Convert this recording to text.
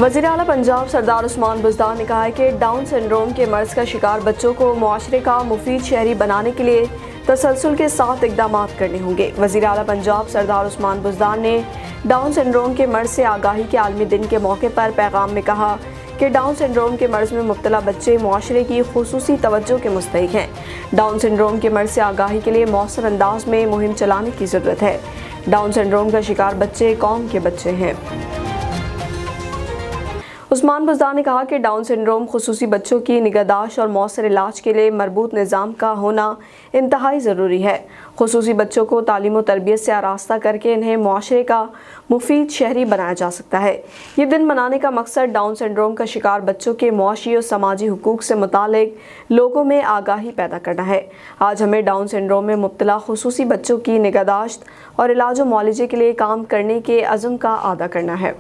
وزیر اعلیٰ پنجاب سردار عثمان بزدار نے کہا ہے کہ ڈاؤن سنڈروم کے مرض کا شکار بچوں کو معاشرے کا مفید شہری بنانے کے لیے تسلسل کے ساتھ اقدامات کرنے ہوں گے۔ وزیر اعلیٰ پنجاب سردار عثمان بزدار نے ڈاؤن سنڈروم کے مرض سے آگاہی کے عالمی دن کے موقع پر پیغام میں کہا کہ ڈاؤن سنڈروم کے مرض میں مبتلا بچے معاشرے کی خصوصی توجہ کے مستحق ہیں۔ ڈاؤن سنڈروم کے مرض سے آگاہی کے لیے مؤثر انداز میں مہم چلانے کی ضرورت ہے۔ ڈاؤن سنڈروم کا شکار بچے قوم کے بچے ہیں۔ عثمان بزدار نے کہا کہ ڈاؤن سنڈروم خصوصی بچوں کی نگہداشت اور مؤثر علاج کے لیے مربوط نظام کا ہونا انتہائی ضروری ہے۔ خصوصی بچوں کو تعلیم و تربیت سے آراستہ کر کے انہیں معاشرے کا مفید شہری بنایا جا سکتا ہے۔ یہ دن منانے کا مقصد ڈاؤن سنڈروم کا شکار بچوں کے معاشی اور سماجی حقوق سے متعلق لوگوں میں آگاہی پیدا کرنا ہے۔ آج ہمیں ڈاؤن سنڈروم میں مبتلا خصوصی بچوں کی نگہداشت اور علاج و معالجے کے لیے کام کرنے کے عزم کا اعادہ کرنا ہے۔